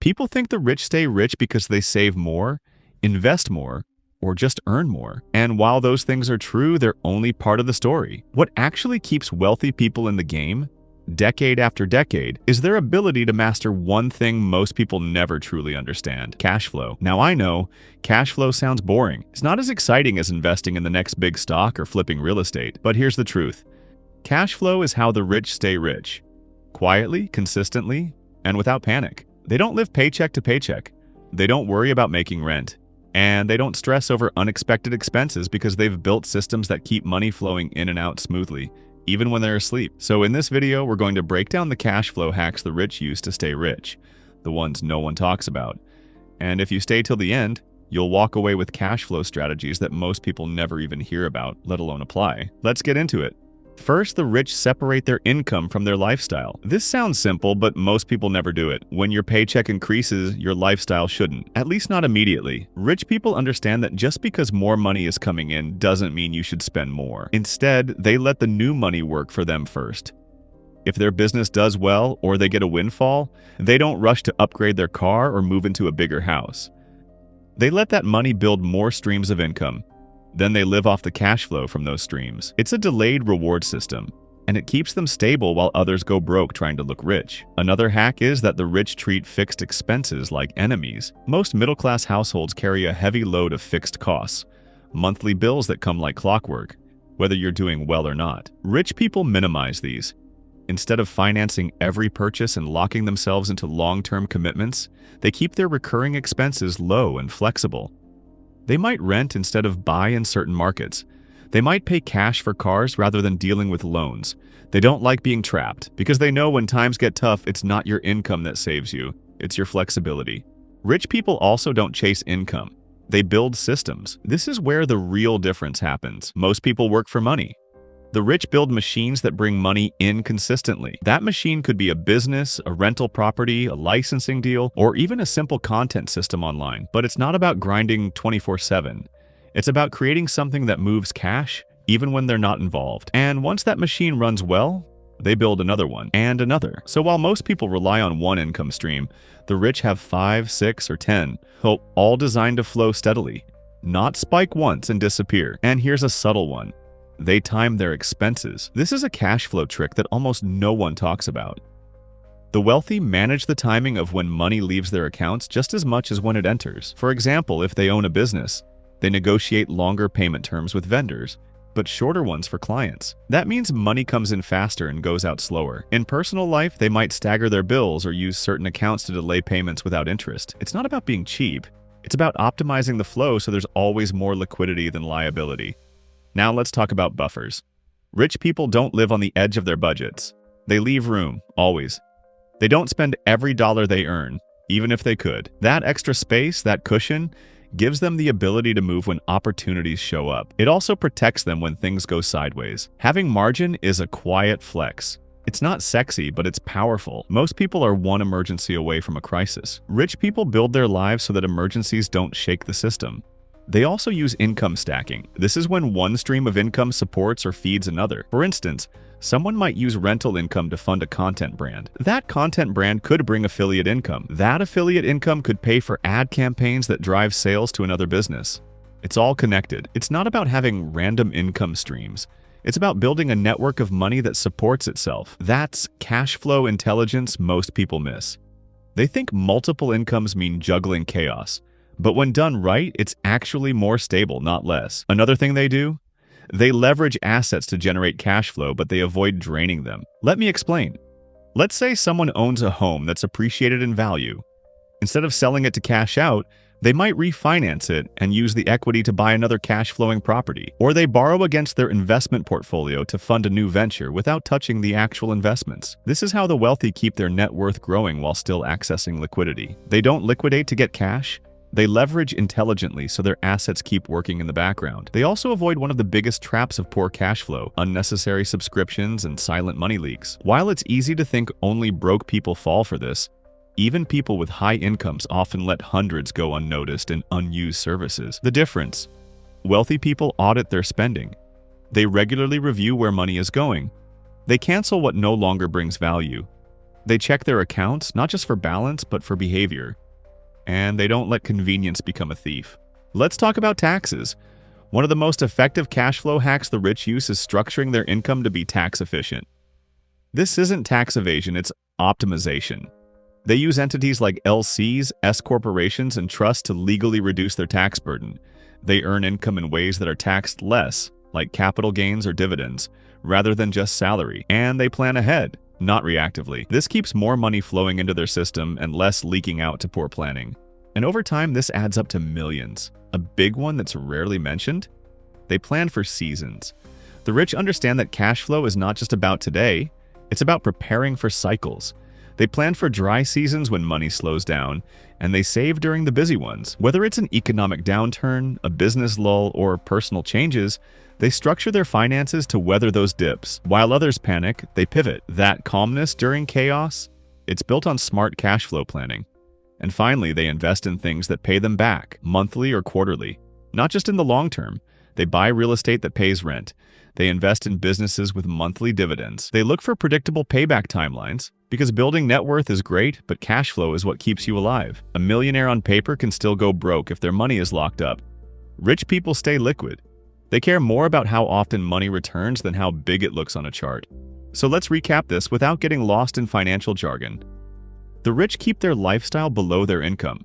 People think the rich stay rich because they save more, invest more, or just earn more. And while those things are true, they're only part of the story. What actually keeps wealthy people in the game, decade after decade, is their ability to master one thing most people never truly understand: cash flow. Now I know, cash flow sounds boring. It's not as exciting as investing in the next big stock or flipping real estate. But here's the truth. Cash flow is how the rich stay rich. Quietly, consistently, and without panic. They don't live paycheck to paycheck. They don't worry about making rent. And they don't stress over unexpected expenses because they've built systems that keep money flowing in and out smoothly, even when they're asleep. So in this video, we're going to break down the cash flow hacks the rich use to stay rich, the ones no one talks about. And if you stay till the end, you'll walk away with cash flow strategies that most people never even hear about, let alone apply. Let's get into it. First, the rich separate their income from their lifestyle. This sounds simple, but most people never do it. When your paycheck increases, your lifestyle shouldn't, at least not immediately. Rich people understand that just because more money is coming in doesn't mean you should spend more. Instead, they let the new money work for them first. If their business does well or they get a windfall, they don't rush to upgrade their car or move into a bigger house. They let that money build more streams of income. Then they live off the cash flow from those streams. It's a delayed reward system, and it keeps them stable while others go broke trying to look rich. Another hack is that the rich treat fixed expenses like enemies. Most middle-class households carry a heavy load of fixed costs, monthly bills that come like clockwork, whether you're doing well or not. Rich people minimize these. Instead of financing every purchase and locking themselves into long-term commitments, they keep their recurring expenses low and flexible. They might rent instead of buy in certain markets. They might pay cash for cars rather than dealing with loans. They don't like being trapped because they know when times get tough, it's not your income that saves you, it's your flexibility. Rich people also don't chase income. They build systems. This is where the real difference happens. Most people work for money. The rich build machines that bring money in consistently. That machine could be a business, a rental property, a licensing deal, or even a simple content system online. But it's not about grinding 24/7. It's about creating something that moves cash, even when they're not involved. And once that machine runs well, they build another one and another. So while most people rely on one income stream, the rich have 5, 6, or 10, all designed to flow steadily, not spike once and disappear. And here's a subtle one. They time their expenses. This is a cash flow trick that almost no one talks about. The wealthy manage the timing of when money leaves their accounts just as much as when it enters. For example, if they own a business, they negotiate longer payment terms with vendors, but shorter ones for clients. That means money comes in faster and goes out slower. In personal life, they might stagger their bills or use certain accounts to delay payments without interest. It's not about being cheap. It's about optimizing the flow so there's always more liquidity than liability. Now let's talk about buffers. Rich people don't live on the edge of their budgets. They leave room, always. They don't spend every dollar they earn, even if they could. That extra space, that cushion, gives them the ability to move when opportunities show up. It also protects them when things go sideways. Having margin is a quiet flex. It's not sexy, but it's powerful. Most people are one emergency away from a crisis. Rich people build their lives so that emergencies don't shake the system. They also use income stacking. This is when one stream of income supports or feeds another. For instance, someone might use rental income to fund a content brand. That content brand could bring affiliate income. That affiliate income could pay for ad campaigns that drive sales to another business. It's all connected. It's not about having random income streams. It's about building a network of money that supports itself. That's cash flow intelligence most people miss. They think multiple incomes mean juggling chaos. But when done right, it's actually more stable, not less. Another thing they do? They leverage assets to generate cash flow, but they avoid draining them. Let me explain. Let's say someone owns a home that's appreciated in value. Instead of selling it to cash out, they might refinance it and use the equity to buy another cash-flowing property. Or they borrow against their investment portfolio to fund a new venture without touching the actual investments. This is how the wealthy keep their net worth growing while still accessing liquidity. They don't liquidate to get cash. They leverage intelligently so their assets keep working in the background. They also avoid one of the biggest traps of poor cash flow: unnecessary subscriptions and silent money leaks. While it's easy to think only broke people fall for this, even people with high incomes often let hundreds go unnoticed in unused services. The difference: wealthy people audit their spending. They regularly review where money is going. They cancel what no longer brings value. They check their accounts not just for balance, but for behavior. And they don't let convenience become a thief. Let's talk about taxes. One of the most effective cash flow hacks the rich use is structuring their income to be tax efficient. This isn't tax evasion, it's optimization. They use entities like LCs, S corporations, and trusts to legally reduce their tax burden. They earn income in ways that are taxed less, like capital gains or dividends, rather than just salary. And they plan ahead, not reactively. This keeps more money flowing into their system and less leaking out to poor planning. And over time, this adds up to millions. A big one that's rarely mentioned? They plan for seasons. The rich understand that cash flow is not just about today, it's about preparing for cycles. They plan for dry seasons when money slows down, and they save during the busy ones. Whether it's an economic downturn, a business lull, or personal changes, they structure their finances to weather those dips. While others panic, they pivot. That calmness during chaos, it's built on smart cash flow planning. And finally, they invest in things that pay them back, monthly or quarterly. Not just in the long term. They buy real estate that pays rent. They invest in businesses with monthly dividends. They look for predictable payback timelines, because building net worth is great, but cash flow is what keeps you alive. A millionaire on paper can still go broke if their money is locked up. Rich people stay liquid. They care more about how often money returns than how big it looks on a chart. So let's recap this without getting lost in financial jargon. The rich keep their lifestyle below their income.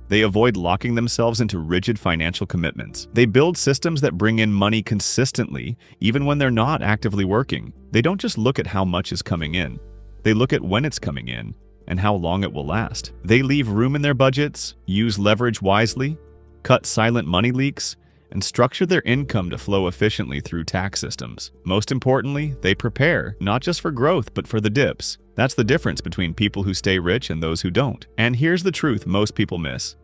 They avoid locking themselves into rigid financial commitments. They build systems that bring in money consistently, even when they're not actively working. They don't just look at how much is coming in. They look at when it's coming in and how long it will last. They leave room in their budgets, use leverage wisely, cut silent money leaks, and structure their income to flow efficiently through tax systems. Most importantly, they prepare, not just for growth, but for the dips. That's the difference between people who stay rich and those who don't. And here's the truth most people miss.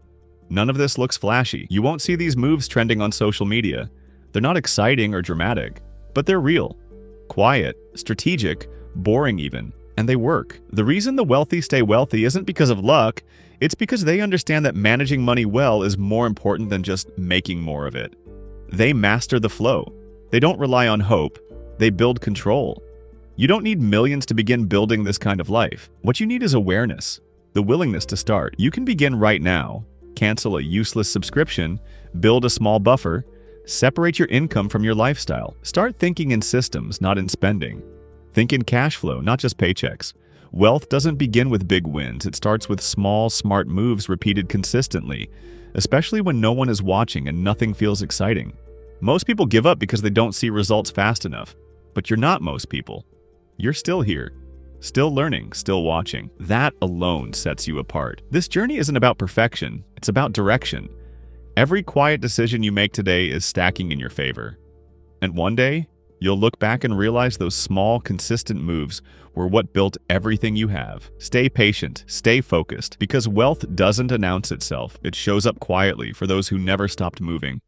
None of this looks flashy. You won't see these moves trending on social media. They're not exciting or dramatic, but they're real, quiet, strategic, boring even, and they work. The reason the wealthy stay wealthy isn't because of luck, it's because they understand that managing money well is more important than just making more of it. They master the flow. They don't rely on hope. They build control. You don't need millions to begin building this kind of life. What you need is awareness, the willingness to start. You can begin right now. Cancel a useless subscription, build a small buffer, separate your income from your lifestyle. Start thinking in systems, not in spending. Think in cash flow, not just paychecks. Wealth doesn't begin with big wins. It starts with small, smart moves repeated consistently, especially when no one is watching and nothing feels exciting. Most people give up because they don't see results fast enough. But you're not most people. You're still here, still learning, still watching. That alone sets you apart. This journey isn't about perfection, it's about direction. Every quiet decision you make today is stacking in your favor. And one day, you'll look back and realize those small, consistent moves were what built everything you have. Stay patient, stay focused, because wealth doesn't announce itself. It shows up quietly for those who never stopped moving.